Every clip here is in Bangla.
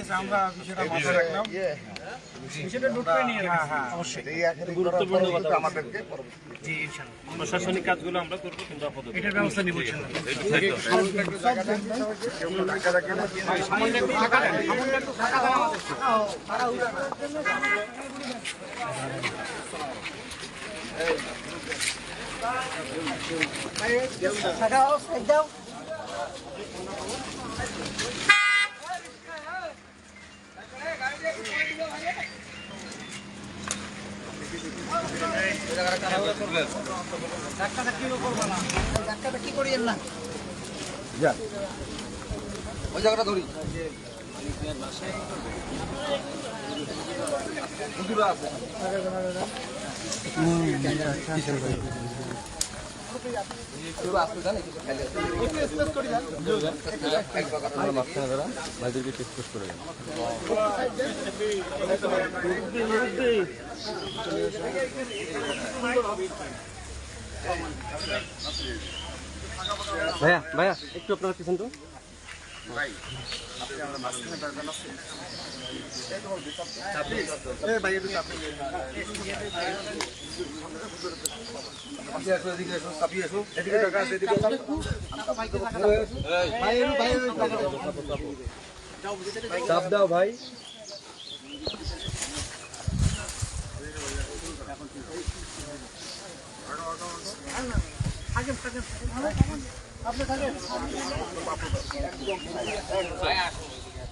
আছে, আমরা বিষয়টা মাথায় রাখলাম। বিষয়টা নোট করে নিয়ে অবশ্যই গুরুত্বপূর্ণ কথা আমাদেরকে জি ইনশাআল্লাহ প্রশাসনিক কাজগুলো আমরা করব, কিন্তু আপাতত এটার ব্যবস্থা নিব ইনশাআল্লাহ। সামনে একটু জায়গা দেন, সামনে একটু ফাঁকা দেন, সামনে একটু ফাঁকা দেন আমাদের সারা উড়া এই সাজাও সাজাও কি করি না ওই জায়গাটা ধরি ভাইয়া ভাইয়া একটু আপনারা পিছন তো ভাই আপনি আমরা মাঝখানে দাঁড়ান আছেন এই ভাই একটু চাপ আপনি আসো এদিকে এসো চাপিয়ে এসো এদিকে টাকা আছে এদিকে ভাই ভাই চাপ দাও ভাই আগে আপনি থাকেন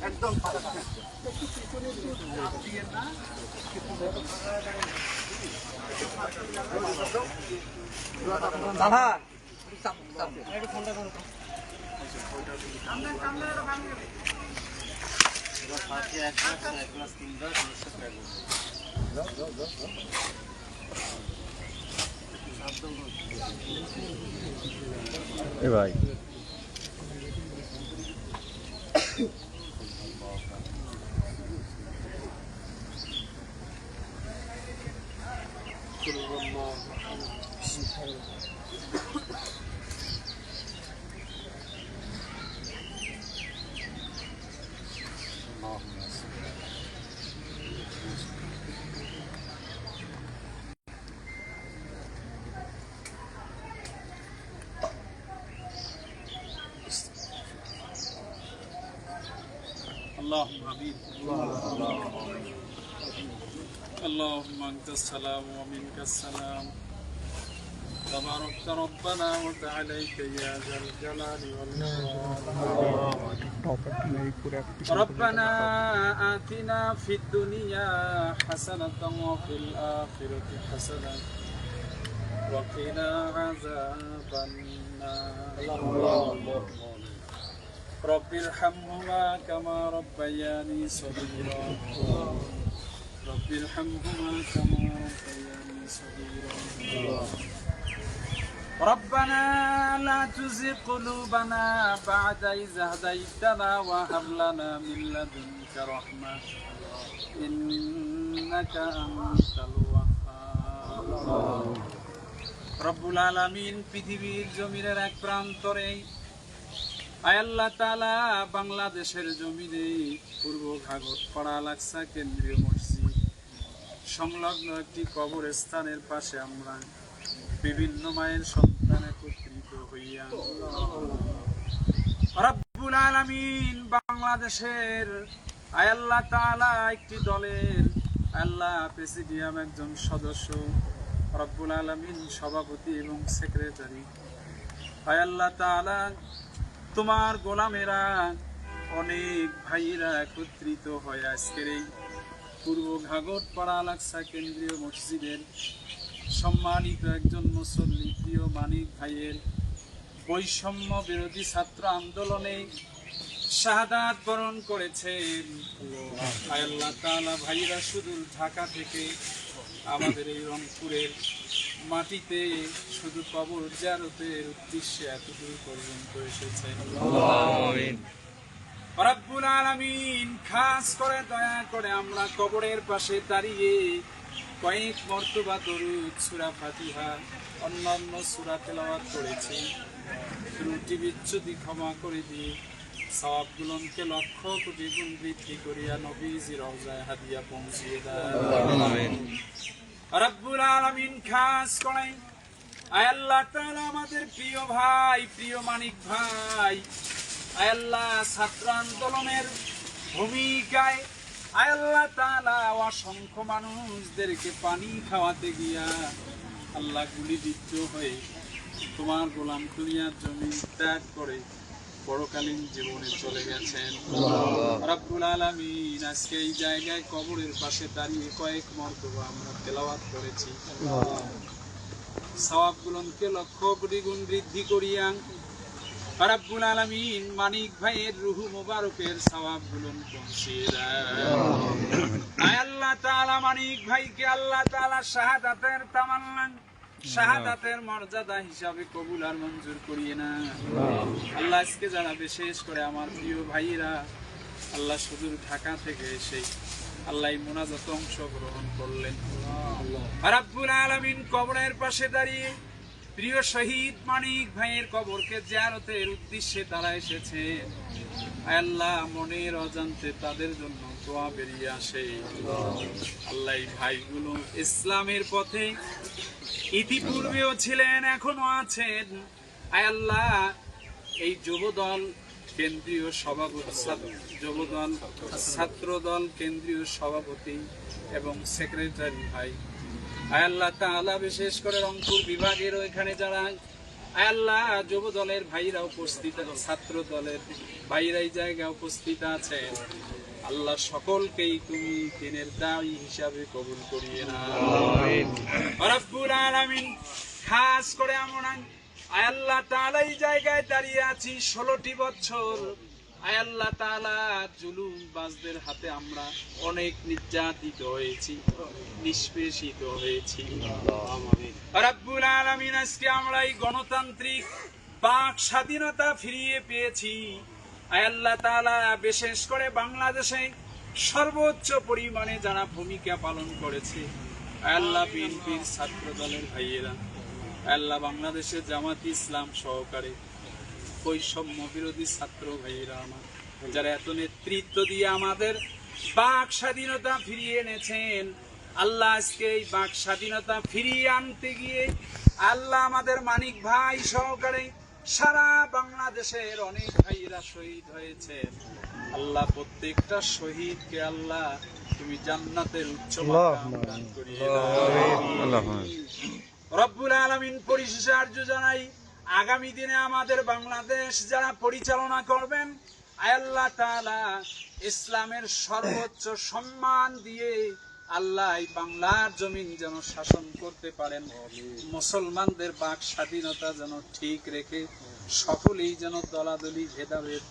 একদম দাদা একটু ফোনটা করো এ ভাই اللهم امين اللهم انت السلام ومنك السلام تبارك ربنا وتعاليك يا ذا الجلال والاكرام ربنا آتنا في الدنيا حسنة وفي الآخرة حسنة وقنا عذاب النار رب ارحمهما كما ربياني صغيرا رب ارحمهما كما ربياني صغيرا ربنا لا تزغ قلوبنا بعد إذ هديتنا وهب لنا من لدنك رحمة إنك أنت الوهاب رب العالمين পৃথিবীর জমিনের এক প্রান্তরে আয় আল্লাহ তাআলা বাংলাদেশের জমিনে পূর্ব ঘাগরপাড়া আল-আকসা কেন্দ্রীয় মসজিদ সংলগ্ন একটি কবরস্থানের পাশে আমরা বিভিন্ন মায়ের সন্তান একত্রিত হইয়া রব্বুল আলামিন বাংলাদেশের আয় আল্লাহ তাআলা একটি দলের আল্লাহ প্রেসিডিয়াম একজন সদস্য রব্বুল আলামিন সভাপতি এবং সেক্রেটারি আয় আল্লাহ তাআলা তোমার গোলামেরা অনেক ভাইয়েরা একত্রিত হয় আজকের এই পূর্ব ঘাগরপাড়া আল-আকসা কেন্দ্রীয় মসজিদের সম্মানিত একজন মুসল্লি প্রিয় মানিক ভাইয়ের বৈষম্য বিরোধী ছাত্র আন্দোলনে শাহাদাত বরণ করেছেন। আল্লাহ তাআলা ভাইয়েরা সুদূর ঢাকা থেকে আমাদের এই রংপুরের মাটিতে শুধু কবর জিয়ারতের উদ্দেশ্যে এতদূর পর্যন্ত এসেছেন। আমিন। রব্বুল আলামিন খাস করে দয়া করে আমরা কবরের পাশে দাঁড়িয়ে কয়েক মর্তবা দরুদ সূরা ফাতিহা অন্যান্য সূরা তেলাওয়াত করেছি। ত্রুটি বিচ্যুতি ক্ষমা করে দিয়ে সওয়াবগুলোকে লক্ষ কোটি গুণ বৃদ্ধি করিয়া নবীজির রওজায় হাদিয়া পৌঁছিয়ে দাও। রব্বুল আলামিন খাস করে আয় আল্লাহ তাআলা আমাদের প্রিয় ভাই, প্রিয় মানিক ভাই, আয় আল্লাহ ছাত্র আন্দোলনের ভূমিকায় আয় আল্লাহ তাআলা অসংখ্য মানুষদেরকে পানি খাওয়াতে গিয়া আল্লাহ গুলিবিদ্ধ হয়ে তোমার গোলাম দুনিয়ার জমি ত্যাগ করে পরকালীন জীবনে চলে গেছেন। রব্বুল আলামিন আজকে এই জায়গায় কবরের পাশে দাঁড়িয়ে কয়েক মর্তবা আমরা তেলাওয়াত করেছি। সওয়াবগুলোকে লক্ষ কোটি গুণ বৃদ্ধি করিয়া রব্বুল আলামিন মানিক ভাইয়ের রূহ মোবারকের সওয়াবগুলো পৌঁছিয়ে দাও। আয় আল্লাহ তাআলা মানিক ভাইকে আল্লাহ তাআলা শাহাদাতের তামান্না, শাহাদাতের মর্যাদা হিসাবে কবুল আর মঞ্জুর করিয়ে না। আল্লাহ আজকে যারা বিশেষ করে আমার প্রিয় ভাইরা আল্লাহ সুদূর ঢাকা থেকে এসে আল্লাহ এই মুনাজাতে অংশগ্রহণ করলেন। রব্বুল আলামিন কবরের পাশে দাঁড়িয়ে প্রিয় শহীদ মানিক ভাইয়ের কবরকে জিয়ারতের উদ্দেশ্যে তারা এসেছে। আল্লাহ মনের অজান্তে তাদের জন্য দোয়া বেরিয়ে আসে। আল্লাহ এই ভাইগুলো ইসলামের পথে ইতিপূর্বেও ছিলেন, এখনো আছেন। আল্লাহ এই যুবদল কেন্দ্রীয় সভাপতি, যুবদল ছাত্রদল কেন্দ্রীয় সভাপতি এবং সেক্রেটারি ভাই আল্লাহ তাআলা বিশেষ করে রংপুর বিভাগের ওইখানে যারা আল্লাহ যুব দলের ভাইরা উপস্থিত, ছাত্র দলের ভাইরা এই জায়গায় উপস্থিত আছেন, আল্লাহ সকলকেই তুমি দিনের দায়ী হিসাবে কবুল করিয়ে নাও। রব্বুল আলামিন খাস করে আমরা আল্লাহ তাআলা এই জায়গায় দাঁড়িয়ে আছি 16টি বছর। আল্লাহ তাআলা জুলুম বাজদের হাতে আমরা অনেক নির্যাতিত হয়েছি, নিষ্পেষিত হয়েছি। রব্বুল আলামিন আজকে আমরা এই গণতান্ত্রিক বাক স্বাধীনতা ফিরিয়ে পেয়েছি। আল্লাহ তাআলা বিশেষ করে বাংলাদেশে সর্বোচ্চ পরিমাণে যারা ভূমিকা পালন করেছে আল্লাহ বিএনপির ছাত্র দলের ভাইয়েরা, আল্লাহ বাংলাদেশের জামাত ইসলাম সহকারে বৈষম্য বিরোধী ছাত্র ভাইয়েরা আমার যারা এত নেতৃত্ব দিয়ে আমাদের বাক স্বাধীনতা ফিরিয়ে এনেছেন। আল্লাহ আজকে এই বাক স্বাধীনতা ফিরিয়ে আনতে গিয়ে আল্লাহ আমাদের মানিক ভাই সহকারে সারা বাংলাদেশের অনেক ভাইয়েরা শহীদ হয়েছেন। আল্লাহ প্রত্যেকটা শহীদকে আল্লাহ তুমি জান্নাতের উচ্চ মাকাম দান করিয়ে দাও। রব্বুল আলামিন পরিশেষে আরজু জানাই আগামী দিনে আমাদের বাংলাদেশ যারা পরিচালনা করবেন আল্লাহ তাআলা ইসলামের সর্বোচ্চ সম্মান দিয়ে আল্লাহ এই বাংলার জমিন যেন শাসন করতে পারেন, মুসলমানদের বাক স্বাধীনতা যেন ঠিক রেখে সকলেই যেন দলাদলি ভেদাভেদ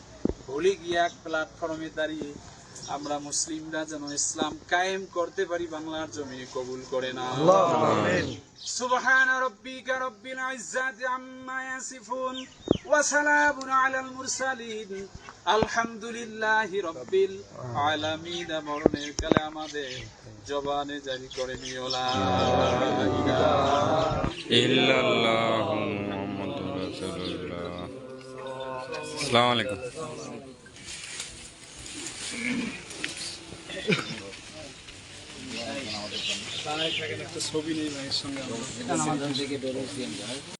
ভুলে গিয়ে এক প্ল্যাটফর্মে দাঁড়িয়ে আমরা মুসলিমরা যেন ইসলাম কায়েম করতে পারি বাংলার জমিনে কবুল করে না। সুবহান রাব্বিকা রাব্বিল ইজ্জাতি আম্মা ইয়াসিফুন ওয়া সালামুন আলাল মুরসালিন আলহামদুলিল্লাহি রাব্বিল আলামিন। মরণের কালে আমাদের জবানে জারি করে নিও লা ইলাহা ইল্লাল্লাহু মুহাম্মাদুর রাসূলুল্লাহ। আসসালামু আলাইকুম। একটা ছবি নেই ভাইয়ের সঙ্গে।